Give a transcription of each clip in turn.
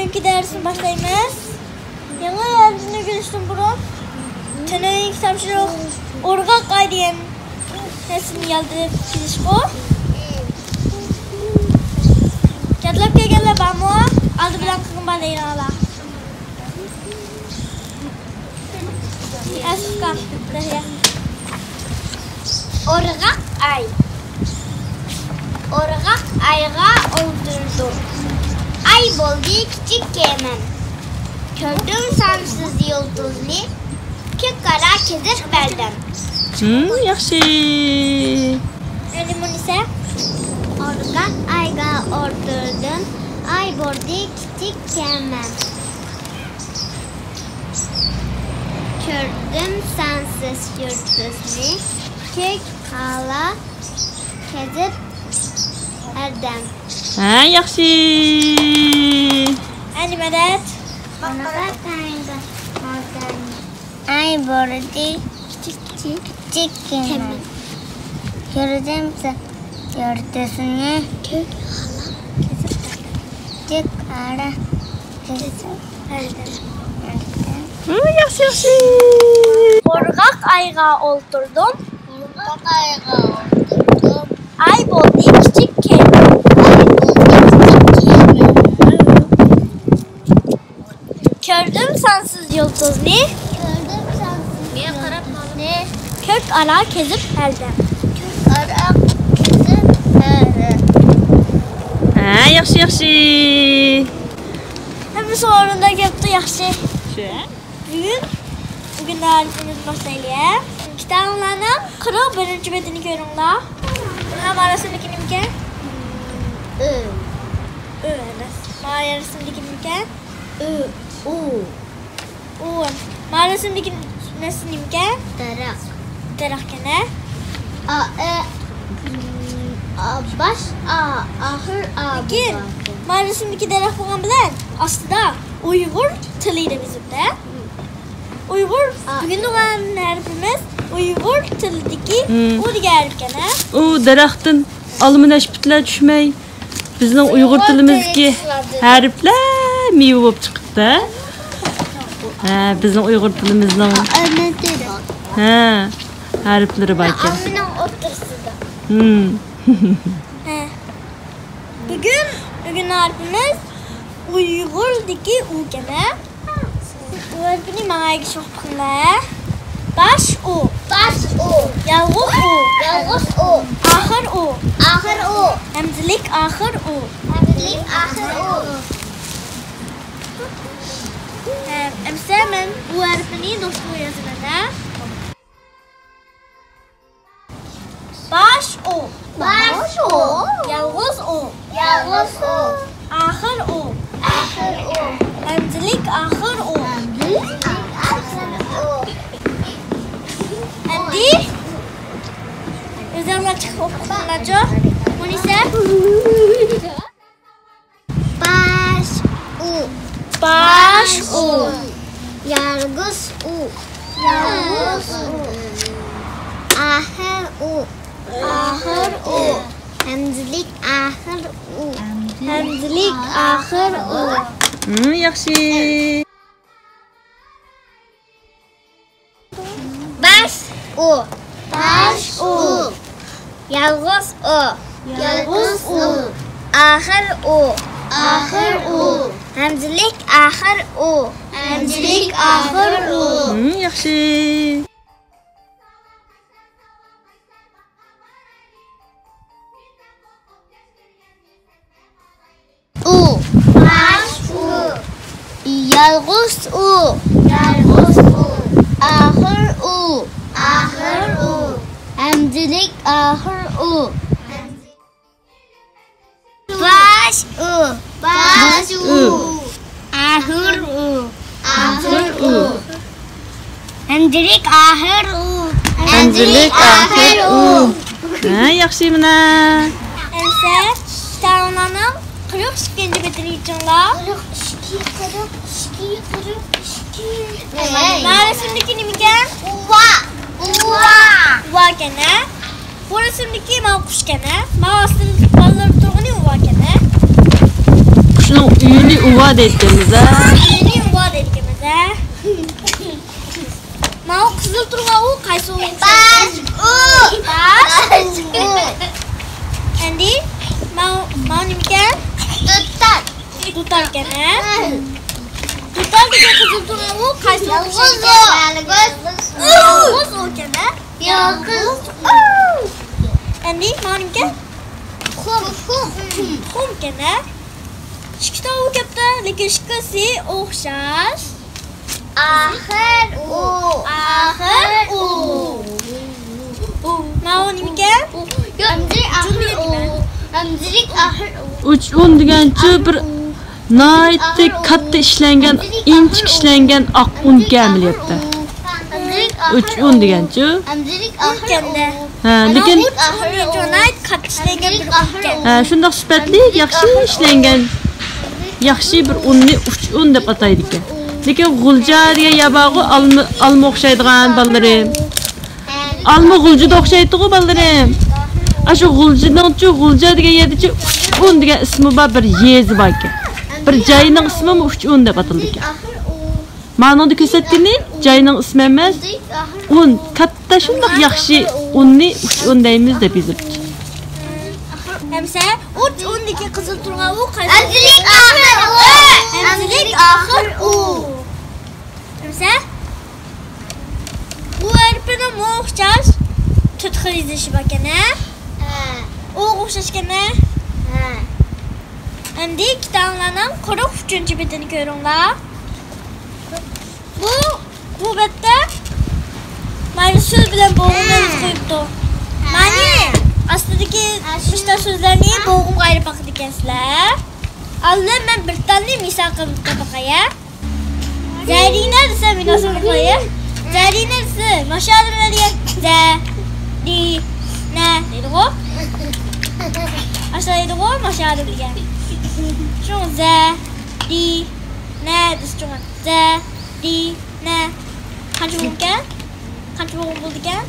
resimdeki dersini başlayımız. Yanı yeryüzüne görüştüm burun. Teneyi kitapçılık orgak aydiyen resim geldi fiziko. Catlap gelgeler ben mu? Aldı bilen kıkın balayın ala. Esufka. Orgak ay. Orgak ayga oldurdu. Ay boldu küçük kemem. Gördüm sansız yıldızlı. Kök kara kezir berdem. Yaxşı. Elimin ise orgak ayga oldurdum. Ay boldu küçük kemem. Gördüm sansız yıldızlı. Kök kara kezir berdem. Yaxşı. Ani medet. Orgak ayga oldurdum. Ay boldu küçük kemem. Gördüm yıldızını. Kök kara kezir berdem. Yaxşı, yaxşı. Orgak ayga oldurdum. Ay boldu küçük kemem. Gördüm sansız yıldızlı. Kök ara kezip erdem. Yaxşı, yaxşı. Hem sorunda yaptı yaxşı. Şey? Bugün dersimiz başlayalım. Kitablarının kuru birinci metini görünler. Hem arasındaki nimke. Mağara arasındaki nimke. Mağara arasındaki nesi nimke? Derak kene. Baş ahır Peki, mağara arasındaki derak olan bilen aslında Uygur tılıydı bizim de. Uygur, bugün doğan harfimiz Uygur tılındaki o diğer harfkene. O daraxtın alımı neşbitler düşmey. Bizning Uygur tilimizki harflar meva bo'lib chiqibdi. Bizning Uygur tilimizning harflari bor ekan. Bugün harfimiz Uygur'daki U kene. Bu harfini mağaya şokla. Baş U. Yalğız U. Ahır U. Hemzilik ahır U. Emsemen bu harfini dostluğu yazılır. Baş U. Yalğız U. Ahır U. Hemzilik ahır U. Emdi üzerine çıkıp okunacak. Bu ise Baş U. Yalğız U. Ahır U. Hemzilik ahır U. Yaxşı. Baş U. Yalğız U. Ahır U. Hemzilik ahır U. Yaxşı. Baş U. Yalğız U. Ahır U. Hemzilik ahır U. Baş U. Ahır U. Hemzilik ahır U. Yaxşı mina. Ense kitablarının 42. bitiriciler. 42. Neresindeki nimken? Uva kene. Bu resimdeki kuş kene. Aslında balıları turğunu uva kene. Kuşun uyuli uva va deyotganmiz. Va deyotganmiz. Mana qizil turgan u qaysi o'yin? Bas. Endi mana nimga? Tutar ekan. Tutar degan qizil turgan u qaysi o'yin? Yolg'iz ekan. Yolg'iz. Endi mana nimga? Xum ekan. Ikkita u katta, lekin ikkisi o'xshash. Axir u. Mana nimga? Amzirik axir u. 3 un deganchi bir nihoyatda katta ishlangan, inchik ishlangan oq un kamilyapti. 3 un deganchi. Amzirik axir u. Ha, lekin katta ishlangan bir un. ha, shundoq sifatli, yaxshi ishlangan, yaxshi bir unni 3 un deb ataydi ekan. Lekin g'ulja degan yabog'i olma o'xshaydigan balarim. Olma g'uljaga o'xshaydi-ku balarim. Ashu g'ulja degan yerda un degan ismi bor, bir yezi bor ekan. Bir joyining ismi 3 un deb ataldi ekan. Ma'noda ko'rsatgani joyining ismi emas, un katta shundoq yaxshi unni 3 un deymiz deb yozibdi. Hamsa 3 undagi qizil turgan u qaysi? Amzirik axir u. Amzirik axir u. Hamsa bu harfini o'xshash tutqir izishi bor ekan. O o'xshash ekan. Endi kitoblarning 43-betini ko'ringlar. Bu betda mana so'z bilan bo'g'imni qo'yibdi. Mana astidagi ishta so'zlarni bo'g'imga ayirib baqdi ekansizlar. Allan men bir tanni misol qilib baqaya. Zarina desa munosib qo'ya. Zarina desa mashallah degan di na deydi-ku. Aslida mashallah degan. Shu za di na desa za di na qancha bo'lgan? Qancha bo'ldi ekan?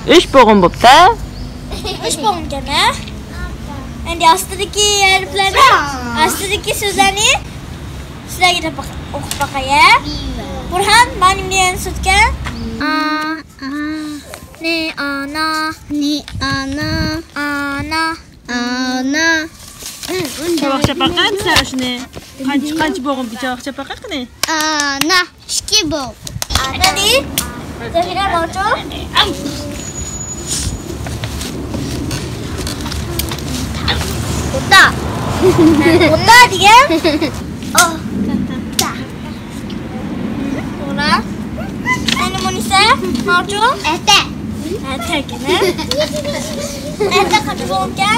3 bo'g'im bo'pti. 3 bo'g'im ekan. Endi astidagi harflarni, astidagi so'zlarni sizlarga deb o'qib baqaya. Burhan, men bilan sutgan. Ana. Chavoq chapaqa desam shuni. Qancha bo'g'im chavoq chapaqa qani? Ana, 2 bo'g'im. Endi Zahira Mocho. Ota degan. Ora. Endi Munisa Mocho. Ata ekan. Ata qancha bo'lgan?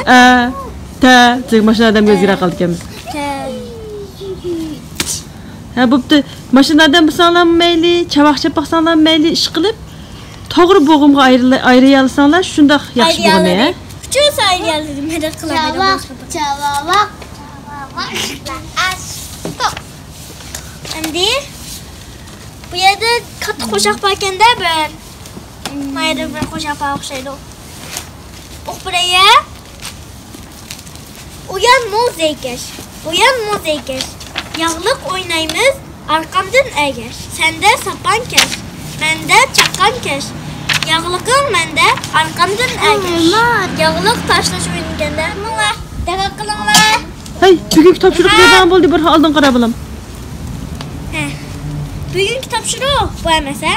Siz mashinadan o'zgira qoldi ekanmiz. Ha, bo'pti. Mashinadan bo'lsanglar mayli, chavoq chapaqsanglar mayli ish qilib, to'g'ri bo'g'imga ayray olsanglar, shundoq yaxshi bo'ladi, ha? Kuchli ayrayoladi, madad qiladi. Chavoq. Endi bu yerda katta qo'shiq bor ekanda bir. Mayda bir qo'shiq bor o'xshaydi. O'qibiraya. Uyan muzeykash. Yağlık oynaymiz, arkamdan eğer. Sende sapan keş, mende çakan keş. Yağlıkın mende, arkamdan eğer. Yağlık taşlaş oynayanda. Mına, dikkat kılınlar. Hey, bugünkü topşırık neden oldu? Bir aldın qarabılam. Bugünkü topşırık bu emese.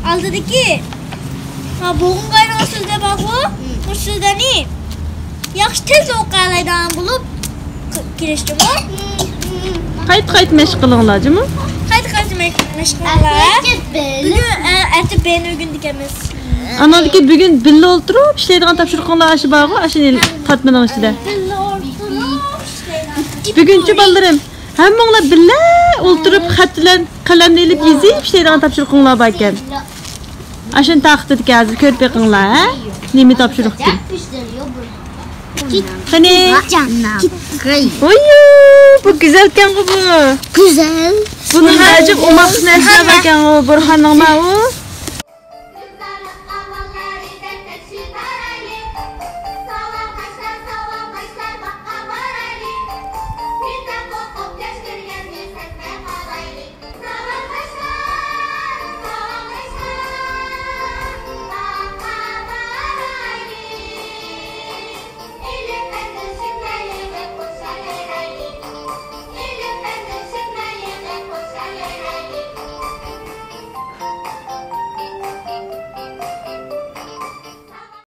Aldıdaki boğum qaynağı sözde bak bu sözlerini yaxşı tez o'qalaydan bulup kirişdim o. Qayt meşq qilinglar, mi? Qayt meşq qilinglar. Bugün ertib ben o'gin dikemiz. Anadaki bugün billa o'ltirib ishlaydigan topshiriqlar ashi bog'i, ashini tatmining ichida. Bugunchi bolarim, hammanglar billa o'ltirib xat bilan qalamni ilib yozib ishlaydigan topshiriqlar bor ekan. Ashini taqdirga hozir ko'rib beqinglar, ha? Nima topshiriq ekan? Qani? Oy, bu güzelken bu. Güzel. Bunun acaba umak narsa ekan o Burhanning ma o.